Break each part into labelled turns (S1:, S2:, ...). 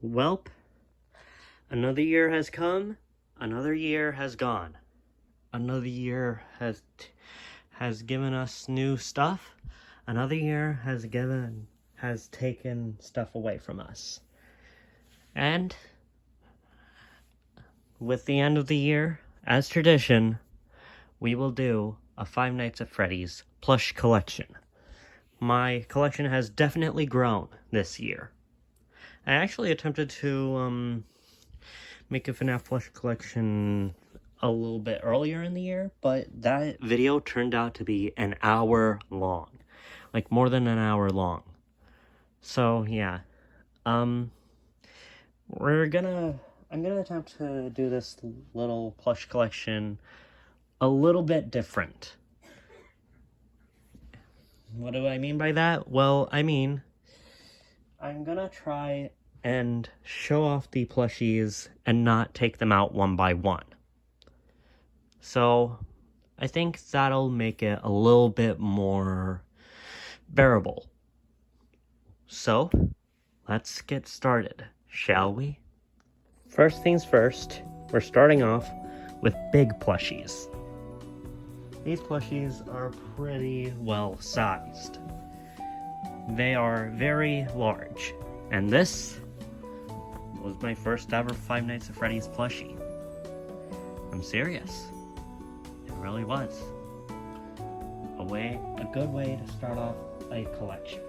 S1: Welp, another year has come, another year has gone. Another year has given us new stuff. Another year has taken stuff away from us. And with the end of the year, as tradition, we will do a Five Nights at Freddy's plush collection. My collection has definitely grown this year. I actually attempted to make a FNAF plush collection a little bit earlier in the year, but that video turned out to be an hour long. Like more than an hour long. So yeah. I'm gonna attempt to do this little plush collection a little bit different. What do I mean by that? Well, I mean, I'm gonna try and show off the plushies and not take them out one by one. So, I think that'll make it a little bit more bearable. So, let's get started, shall we? First things first, we're starting off with big plushies. These plushies are pretty well sized. They are very large, and this was my first ever Five Nights at Freddy's plushie. I'm serious. It really was. A good way to start off a collection.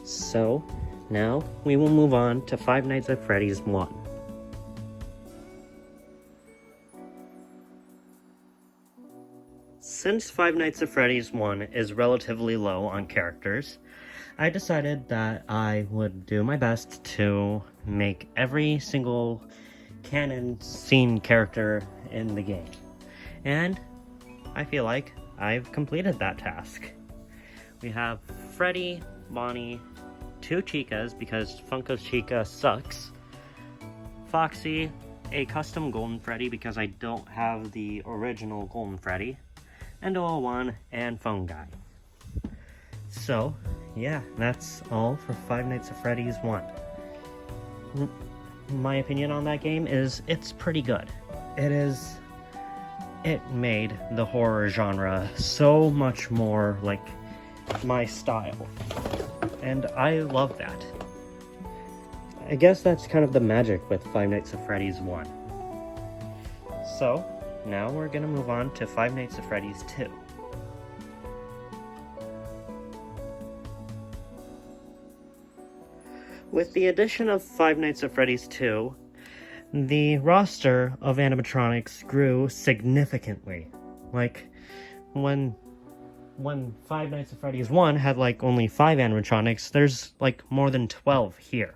S1: So, now we will move on to Five Nights at Freddy's 1. Since Five Nights at Freddy's 1 is relatively low on characters, I decided that I would do my best to make every single canon scene character in the game. And I feel like I've completed that task. We have Freddy, Bonnie, 2 Chicas because Funko's Chica sucks, Foxy, a custom Golden Freddy because I don't have the original Golden Freddy, and 001 and Phone Guy. So, yeah, that's all for Five Nights at Freddy's 1. My opinion on that game is it's pretty good. It made the horror genre so much more like my style. And I love that. I guess that's kind of the magic with Five Nights at Freddy's 1. So, now we're gonna move on to Five Nights at Freddy's 2. With the addition of Five Nights at Freddy's 2, the roster of animatronics grew significantly. Like, when Five Nights at Freddy's 1 had like only 5 animatronics, there's like more than 12 here.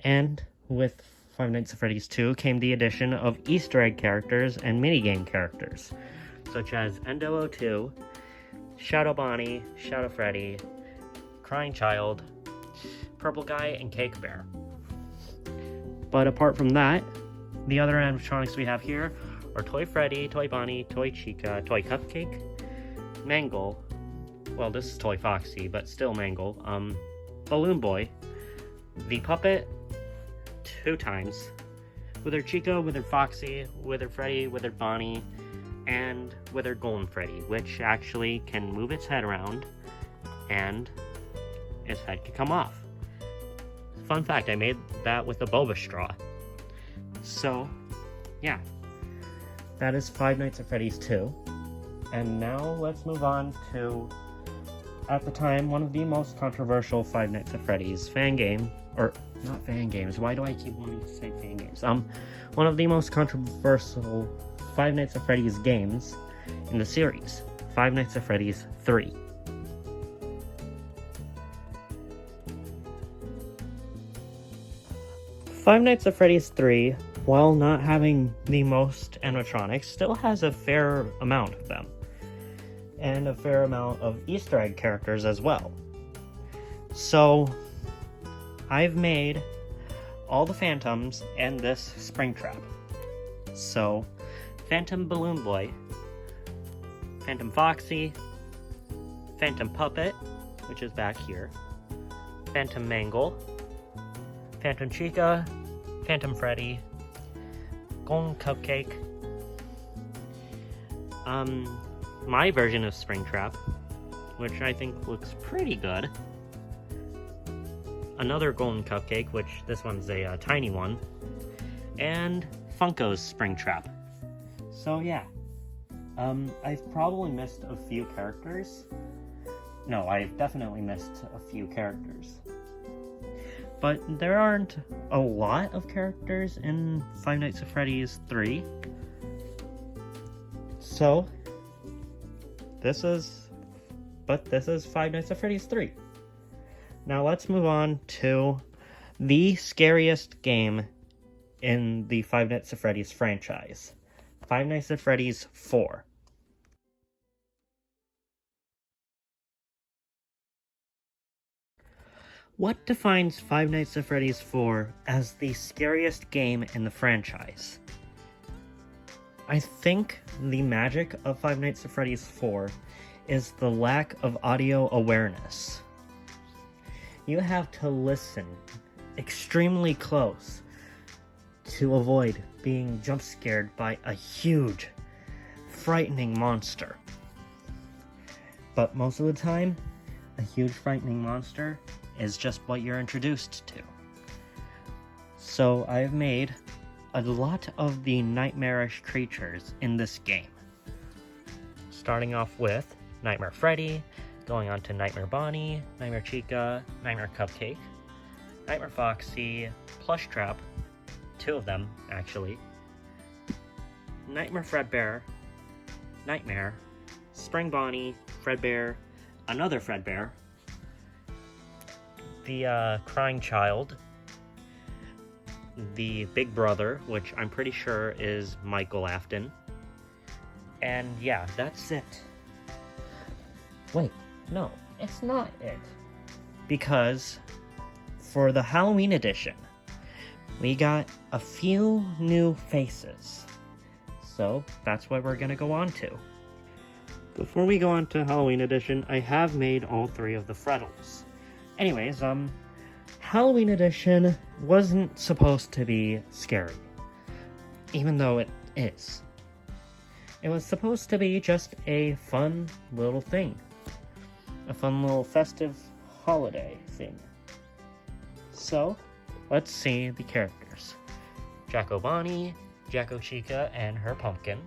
S1: And with Five Nights at Freddy's 2 came the addition of Easter egg characters and minigame characters, such as Endo02, Shadow Bonnie, Shadow Freddy, Crying Child, Purple Guy, and Cake Bear. But apart from that, the other animatronics we have here are Toy Freddy, Toy Bonnie, Toy Chica, Toy Cupcake, Mangle, well this is Toy Foxy, but still Mangle, Balloon Boy, the Puppet, 2 times, Withered Chica, Withered Foxy, Withered Freddy, Withered Bonnie, and Withered Golden Freddy, which actually can move its head around, and its head can come off. Fun fact, I made that with a boba straw. So, yeah. That is Five Nights at Freddy's 2. And now let's move on to, at the time, one of the most controversial Five Nights at Freddy's fan game, or not fan games, why do I keep wanting to say fan games? One of the most controversial Five Nights at Freddy's games in the series, Five Nights at Freddy's 3. Five Nights at Freddy's 3, while not having the most animatronics, still has a fair amount of them. And a fair amount of Easter egg characters as well. So, I've made all the Phantoms and this Springtrap. So, Phantom Balloon Boy, Phantom Foxy, Phantom Puppet, which is back here, Phantom Mangle, Phantom Chica, Phantom Freddy, Golden Cupcake, my version of Springtrap, which I think looks pretty good, another Golden Cupcake, which this one's a tiny one, and Funko's Springtrap. So yeah, I've probably missed a few characters. No, I've definitely missed a few characters. But there aren't a lot of characters in Five Nights at Freddy's 3. So, this is Five Nights at Freddy's 3. Now let's move on to the scariest game in the Five Nights at Freddy's franchise. Five Nights at Freddy's 4. What defines Five Nights at Freddy's 4 as the scariest game in the franchise? I think the magic of Five Nights at Freddy's 4 is the lack of audio awareness. You have to listen extremely close to avoid being jump scared by a huge, frightening monster. But most of the time, a huge frightening monster is just what you're introduced to. So I've made a lot of the nightmarish creatures in this game. Starting off with Nightmare Freddy, going on to Nightmare Bonnie, Nightmare Chica, Nightmare Cupcake, Nightmare Foxy, Plush Trap, 2 of them actually, Nightmare Fredbear, Nightmare, Spring Bonnie, Fredbear, another Fredbear, the Crying Child, the Big Brother, which I'm pretty sure is Michael Afton, and yeah, that's it. Wait, no, it's not it. Because for the Halloween edition, we got a few new faces. So that's what we're gonna go on to. Before we go on to Halloween edition, I have made all 3 of the Freddles. Anyways, Halloween edition wasn't supposed to be scary, even though it is. It was supposed to be just a fun little thing. A fun little festive holiday thing. So, let's see the characters. Jacko Bonnie, Jacko Chica and her pumpkin,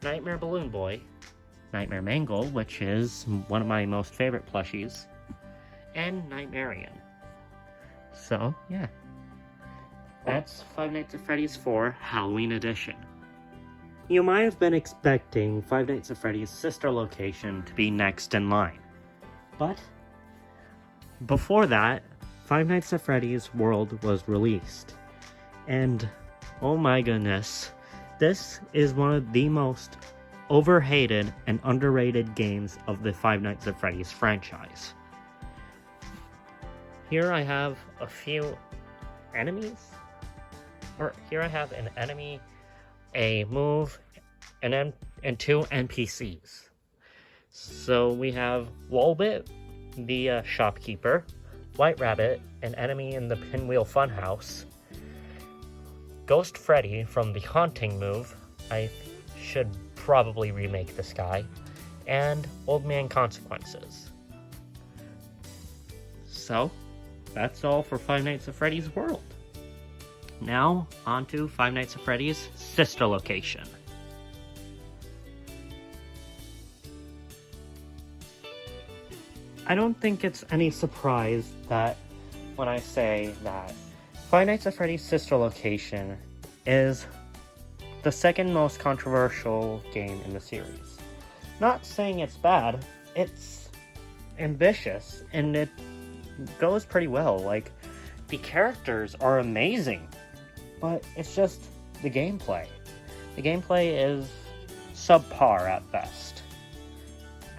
S1: Nightmare Balloon Boy, Nightmare Mangle, which is one of my most favorite plushies, and Nightmarian. So, yeah. That's Five Nights at Freddy's 4 Halloween Edition. You might have been expecting Five Nights at Freddy's sister location to be next in line. But, before that, Five Nights at Freddy's World was released. And, oh my goodness, this is one of the most overhated and underrated games of the Five Nights at Freddy's franchise. Here I have a few enemies, or here I have an enemy, a move, and 2 NPCs. So we have Wolbit, the shopkeeper, White Rabbit, an enemy in the Pinwheel Funhouse, Ghost Freddy from the Haunting move, I should probably remake this guy, and Old Man Consequences. So, that's all for Five Nights at Freddy's World. Now, on to Five Nights at Freddy's sister location. I don't think it's any surprise that when I say that Five Nights at Freddy's sister location is the second most controversial game in the series. Not saying it's bad, it's ambitious, and it goes pretty well. Like, the characters are amazing, but it's just the gameplay. The gameplay is subpar at best.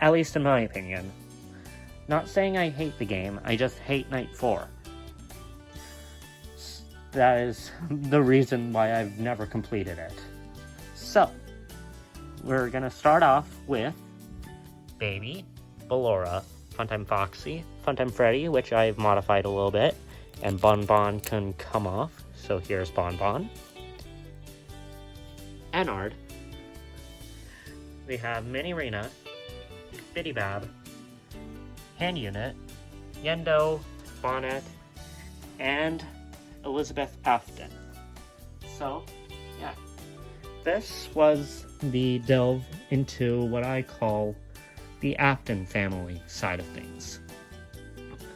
S1: At least in my opinion. Not saying I hate the game, I just hate Night 4. That is the reason why I've never completed it. So, we're gonna start off with Baby, Ballora, Funtime Foxy, Funtime Freddy, which I've modified a little bit, and Bonbon can come off. So here's Bonbon. Ennard. We have Mini Rena, Bidybab, Hand Unit, Yendo, Bonnet, and Elizabeth Afton. So, yeah. This was the delve into what I call the Afton family side of things.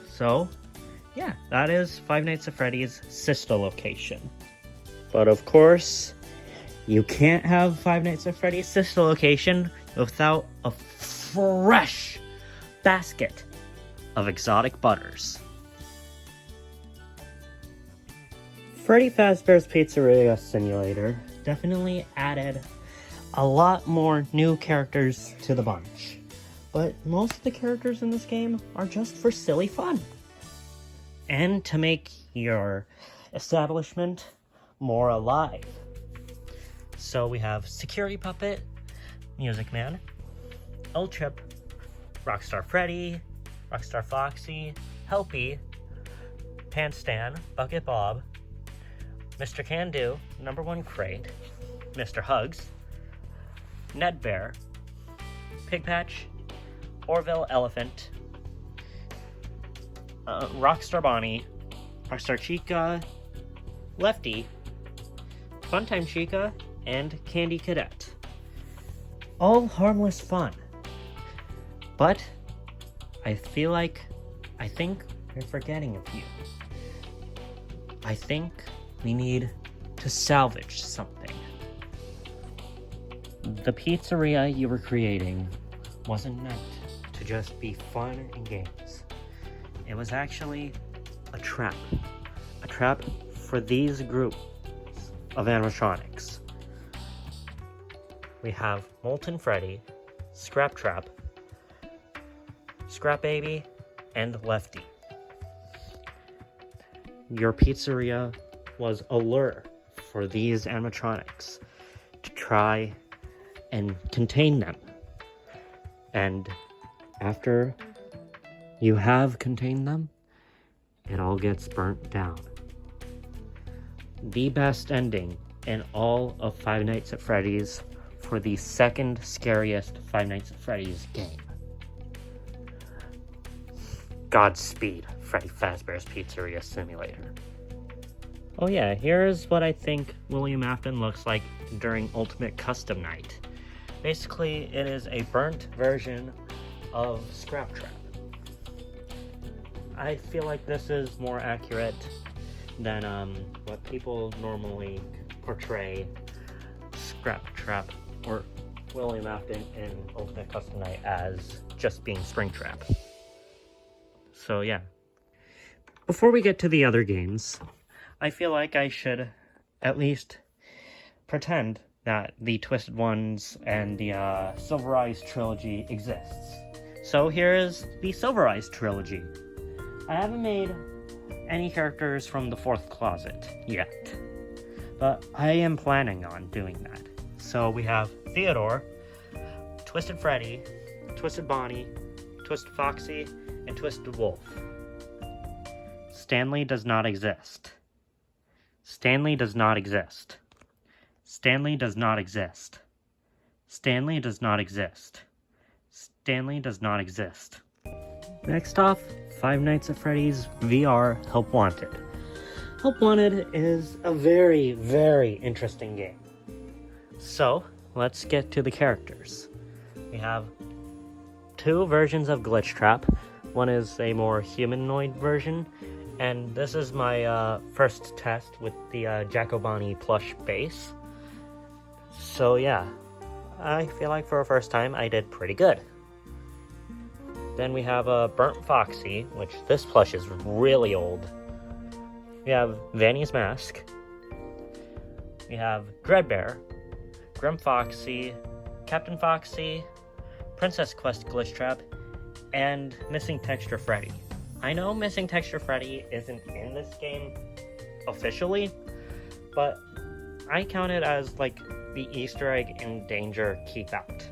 S1: So, yeah, that is Five Nights at Freddy's sister location. But of course, you can't have Five Nights at Freddy's sister location without a fresh basket of exotic butters. Freddy Fazbear's Pizzeria Simulator definitely added a lot more new characters to the bunch. But most of the characters in this game are just for silly fun. And to make your establishment more alive. So we have Security Puppet, Music Man, El-Chip, Rockstar Freddy, Rockstar Foxy, Helpy, Pantstan, Bucket Bob, Mr. Can-Do, Number 1 Crate, Mr. Hugs, Ned Bear, Pig Patch, Orville Elephant, Rockstar Bonnie, Rockstar Chica, Lefty, Funtime Chica, and Candy Cadet. All harmless fun. But I think we're forgetting a few. I think we need to salvage something. The pizzeria you were creating wasn't meant to just be fun and games. It was actually a trap. A trap for these groups of animatronics. We have Molten Freddy, Scrap Trap, Scrap Baby, and Lefty. Your pizzeria was a lure for these animatronics to try and contain them. And after you have contained them, it all gets burnt down. The best ending in all of Five Nights at Freddy's for the second scariest Five Nights at Freddy's game. Godspeed, Freddy Fazbear's Pizzeria Simulator. Oh yeah, here's what I think William Afton looks like during Ultimate Custom Night. Basically, it is a burnt version of Scrap Trap. I feel like this is more accurate than what people normally portray Scrap Trap or William Afton in Ultimate Custom Night as just being Springtrap. So yeah. Before we get to the other games, I feel like I should at least pretend that the Twisted Ones and the Silver Eyes trilogy exists. So here is the Silver Eyes trilogy. I haven't made any characters from the fourth closet yet, but I am planning on doing that. So we have Theodore, Twisted Freddy, Twisted Bonnie, Twisted Foxy, and Twisted Wolf. Stanley does not exist. Stanley does not exist. Stanley does not exist. Stanley does not exist. Stanley does not exist. Next off, Five Nights at Freddy's VR Help Wanted. Help Wanted is a very, very interesting game. So, let's get to the characters. We have two versions of Glitch Trap. One is a more humanoid version, and this is my first test with the Jacobani plush base. So yeah, I feel like for a first time I did pretty good. Then we have Burnt Foxy, which this plush is really old. We have Vanny's Mask. We have Dreadbear, Grim Foxy, Captain Foxy, Princess Quest Glitch Trap, and Missing Texture Freddy. I know Missing Texture Freddy isn't in this game officially, but I count it as like the Easter egg in Danger Keep Out,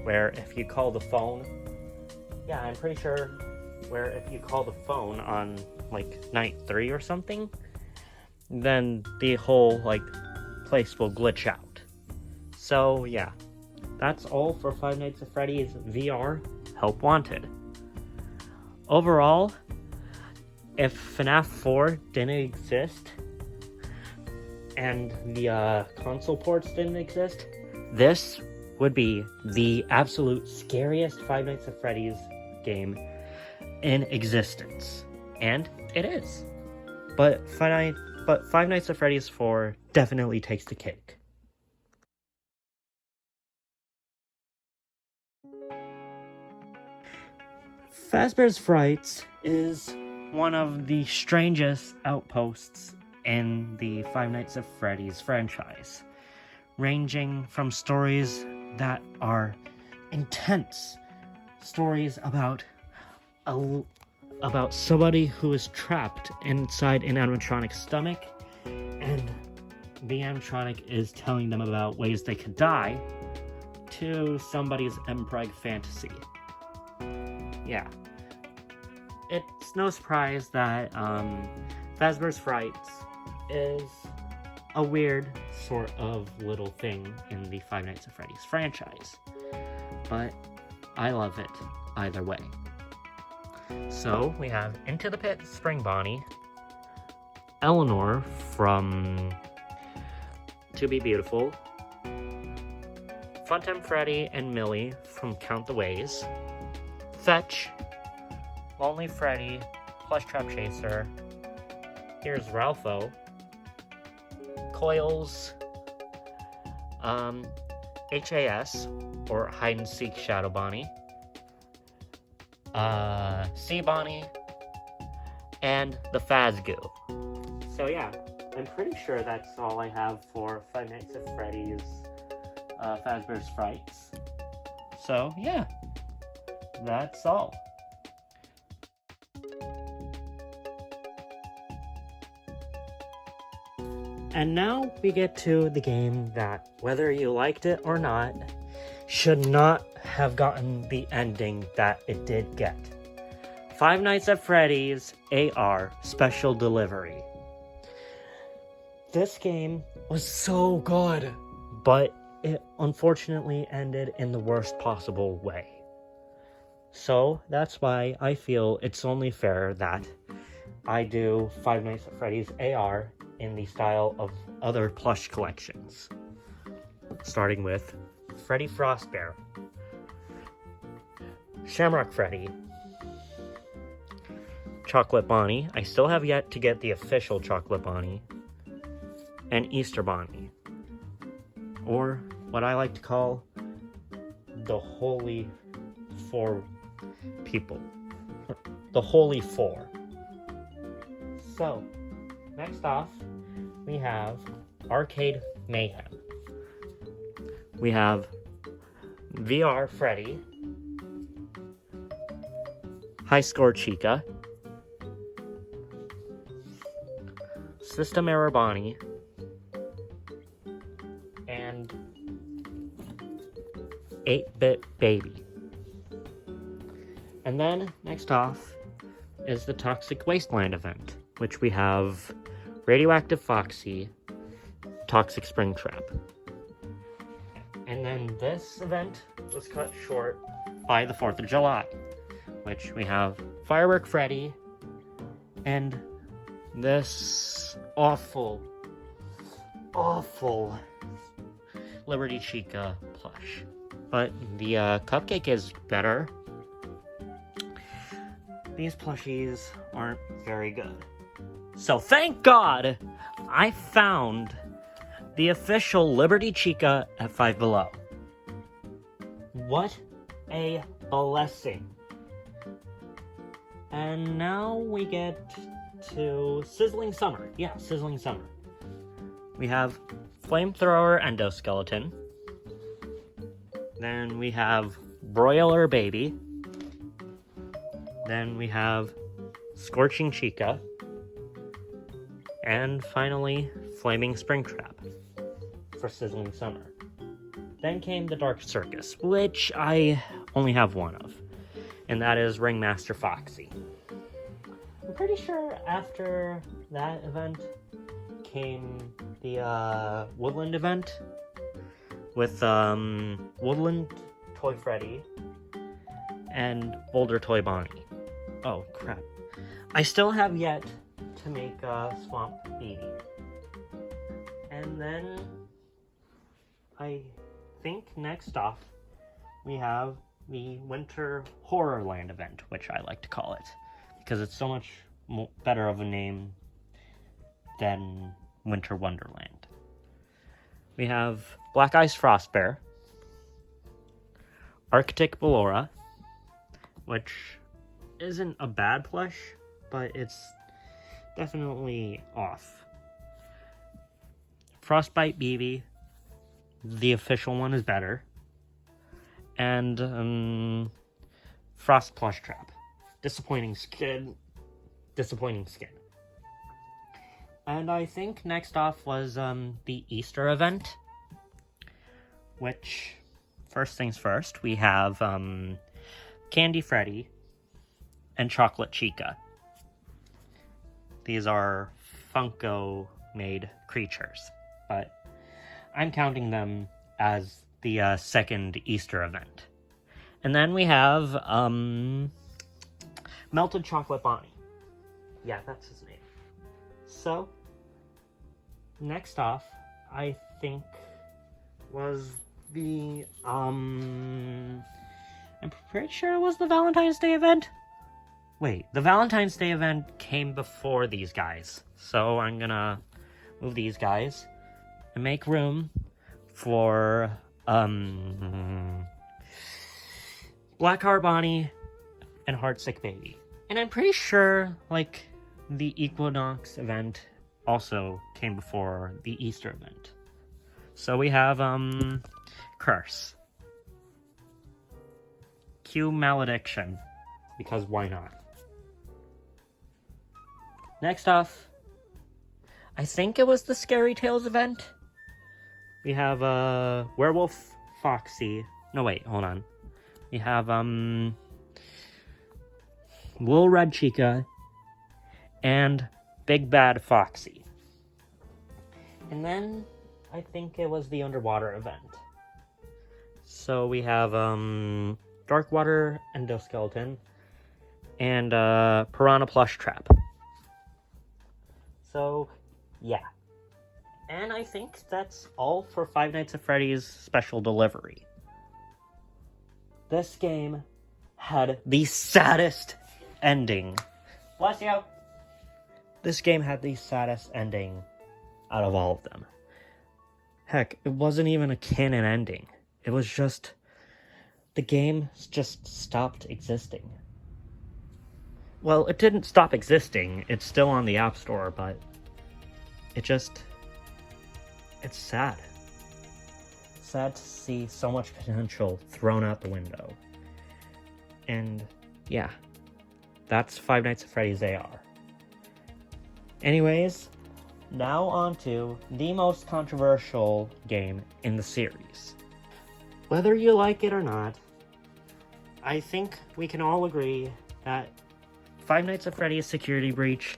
S1: where if you call the phone, yeah, I'm pretty sure where if you call the phone on, like, night 3 or something, then the whole, like, place will glitch out. So, yeah. That's all for Five Nights at Freddy's VR Help Wanted. Overall, if FNAF 4 didn't exist, and the console ports didn't exist, this would be the absolute scariest Five Nights at Freddy's game in existence. And it is. But Five Nights at Freddy's 4 definitely takes the cake. Fazbear's Frights is one of the strangest outposts in the Five Nights at Freddy's franchise, ranging from stories that are intense, stories about somebody who is trapped inside an animatronic's stomach, and the animatronic is telling them about ways they could die, to somebody's impreg fantasy. Yeah. It's no surprise that Fazbear's Frights is a weird sort of little thing in the Five Nights at Freddy's franchise, but I love it either way. So we have Into the Pit Spring Bonnie, Eleanor from To Be Beautiful, Funtime Freddy and Millie from Count the Ways, Fetch, Lonely Freddy, Plush Trap Chaser, here's Ralpho, Coils, HAS, or Hide and Seek Shadow Bonnie, Sea Bonnie, and the Fazgoo. So yeah, I'm pretty sure that's all I have for Five Nights at Freddy's Fazbear's Frights. So yeah, that's all. And now we get to the game that, whether you liked it or not, should not have gotten the ending that it did get. Five Nights at Freddy's AR Special Delivery. This game was so good, but it unfortunately ended in the worst possible way. So that's why I feel it's only fair that I do Five Nights at Freddy's AR in the style of other plush collections. Starting with Freddy Frostbear, Shamrock Freddy, Chocolate Bonnie. I still have yet to get the official Chocolate Bonnie, and Easter Bonnie, or what I like to call the Holy Four people. The Holy Four. So, next off, we have Arcade Mayhem. We have VR Freddy, High Score Chica, System Error Bonnie, and 8-Bit Baby. And then, next off, is the Toxic Wasteland event, which we have Radioactive Foxy, Toxic Springtrap. And then this event was cut short by the 4th of July, which we have Firework Freddy, and this awful Liberty Chica plush. But the cupcake is better. These plushies aren't very good. So thank God I found the official Liberty Chica at Five Below. What a blessing. And now we get to Sizzling Summer. Yeah, Sizzling Summer. We have Flamethrower Endoskeleton. Then we have Broiler Baby. Then we have Scorching Chica. And finally, Flaming Springtrap for Sizzling Summer. Then came the Dark Circus, which I only have one of. and that is Ringmaster Foxy. I'm pretty sure after that event came the Woodland event with Woodland Toy Freddy and Boulder Toy Bonnie. Oh crap. I still have yet to make Swamp Baby. And then I think next off we have the Winter Horrorland event, which I like to call it, because it's so much better of a name than Winter Wonderland. We have Black Ice Frostbear, Arctic Ballora, which isn't a bad plush, but it's definitely off. Frostbite BB, the official one, is better. And Frost Plush Trap. Disappointing skin. And I think next off was the Easter event, which, first things first, we have Candy Freddy and Chocolate Chica. These are Funko-made creatures, but I'm counting them as the second Easter event. And then we have Melted Chocolate Bonnie. Yeah, that's his name. So, next off, I think, was the, I'm pretty sure it was the Valentine's Day event? Wait, the Valentine's Day event came before these guys. So I'm gonna move these guys and make room for, Blackheart Bonnie and Heartsick Baby. And I'm pretty sure, like, the Equinox event also came before the Easter event. So we have, Curse. Cue Malediction, because why not? Next off, I think it was the Scary Tales event. We have, Werewolf Foxy. No, wait, hold on. We have, Little Red Chica and Big Bad Foxy. And then I think it was the Underwater event. So we have Darkwater Endoskeleton and Piranha Plush Trap. So yeah. And I think that's all for Five Nights at Freddy's Special Delivery. This game had the saddest ending. Bless you! This game had the saddest ending out of all of them. Heck, it wasn't even a canon ending. It was just... the game just stopped existing. Well, it didn't stop existing. It's still on the App Store, but... it just... it's sad. It's sad to see so much potential thrown out the window. And, yeah. That's Five Nights at Freddy's AR. Anyways, now on to the most controversial game in the series. Whether you like it or not, I think we can all agree that Five Nights at Freddy's Security Breach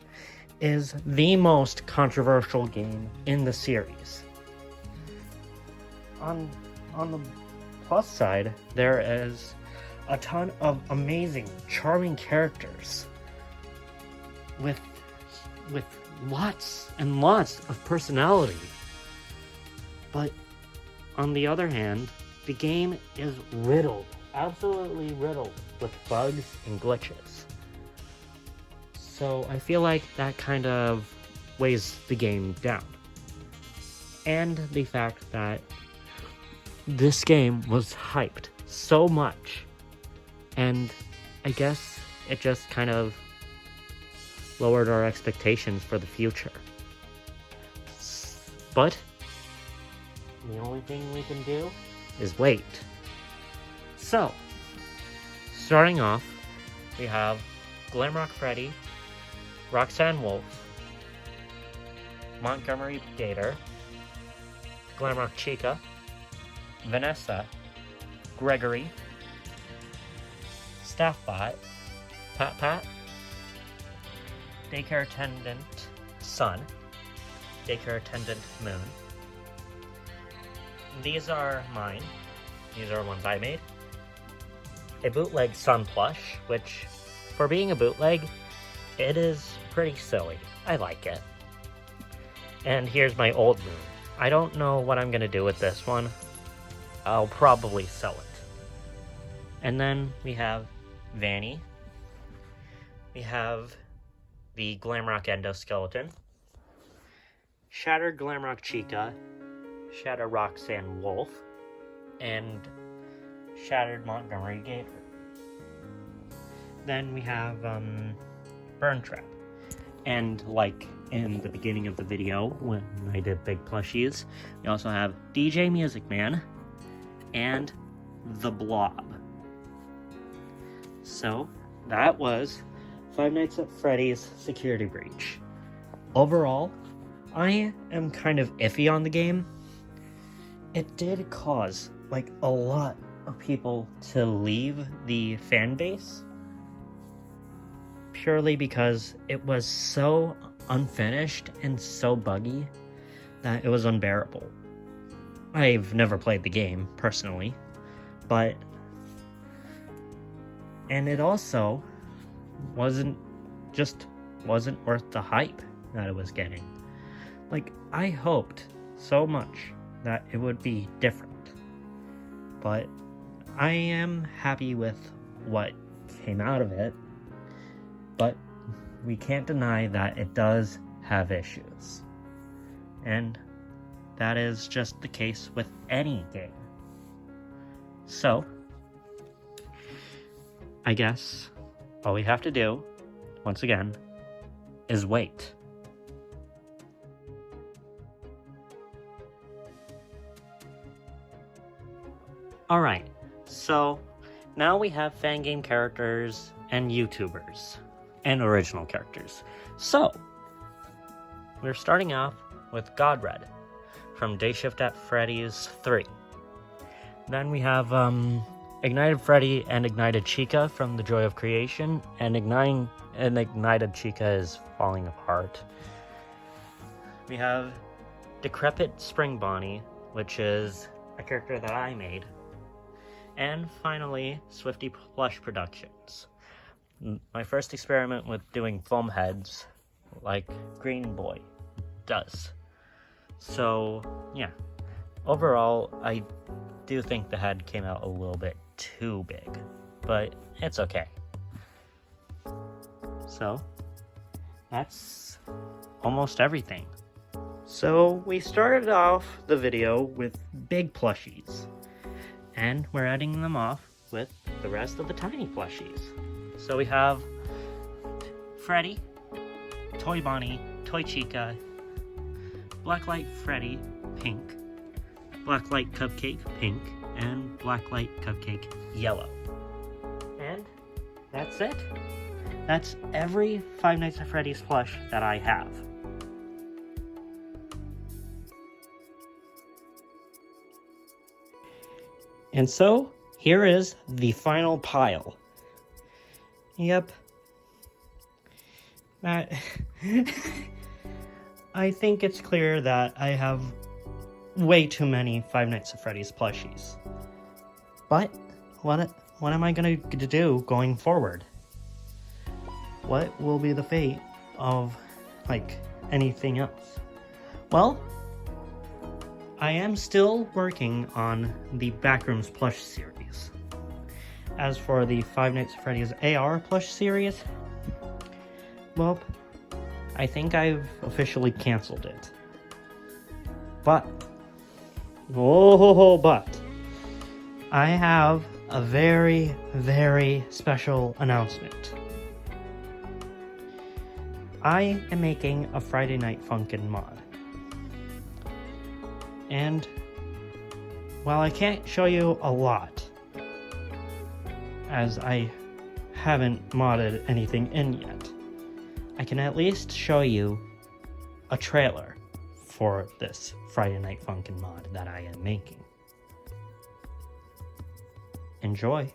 S1: is the most controversial game in the series. On the plus side, there is a ton of amazing, charming characters with lots and lots of personality. But on the other hand, the game is riddled, absolutely riddled with bugs and glitches. So I feel like that kind of weighs the game down. And the fact that this game was hyped so much, and I guess it just kind of lowered our expectations for the future. But the only thing we can do is wait. So, starting off, we have Glamrock Freddy, Roxanne Wolf, Montgomery Gator, Glamrock Chica, Vanessa, Gregory, staff bot, Pat Pat, daycare attendant Sun, daycare attendant Moon. These are mine. These are ones I made. A bootleg Sun plush, which, for being a bootleg, it is pretty silly. I like it. And here's my old Moon. I don't know what I'm gonna do with this one. I'll probably sell it. And then we have Vanny. We have the Glamrock Endoskeleton, Shattered Glamrock Chica, Shattered Roxanne Wolf, and Shattered Montgomery Gator. Then we have Burn Trap. And like in the beginning of the video when I did big plushies, we also have DJ Music Man and The Blob. So that was Five Nights at Freddy's Security Breach. Overall, I am kind of iffy on the game. It did cause like a lot of people to leave the fan base purely because it was so unfinished and so buggy that it was unbearable. I've never played the game personally, and it also wasn't worth the hype that it was getting. Like, I hoped so much that it would be different, but I am happy with what came out of it, but we can't deny that it does have issues. And that is just the case with any game. So, I guess all we have to do, once again, is wait. Alright, so now we have fan game characters and YouTubers and original characters. So, we're starting off with Godred from Day Shift at Freddy's 3. Then we have Ignited Freddy and Ignited Chica from The Joy of Creation, and Ignited Chica is falling apart. We have Decrepit Spring Bonnie, which is a character that I made. And finally, Swifty Plush Productions. My first experiment with doing foam heads like Green Boy does. So, yeah. Overall, I do think the head came out a little bit too big, but it's okay. So, that's almost everything. So, we started off the video with big plushies, and we're adding them off with the rest of the tiny plushies. So we have Freddy, Toy Bonnie, Toy Chica, Blacklight Freddy, pink, Blacklight Cupcake, pink, and Blacklight Cupcake, yellow. And that's it. That's every Five Nights at Freddy's plush that I have. And so, here is the final pile. Yep. I think it's clear that I have way too many Five Nights at Freddy's plushies. But, what am I gonna do going forward? What will be the fate of, like, anything else? Well, I am still working on the Backrooms plush series. As for the Five Nights at Freddy's AR plush series, well, I think I've officially canceled it. But, but, I have a very, very special announcement. I am making a Friday Night Funkin' mod. And, while I can't show you a lot, as I haven't modded anything in yet, I can at least show you a trailer for this Friday Night Funkin' mod that I am making. Enjoy!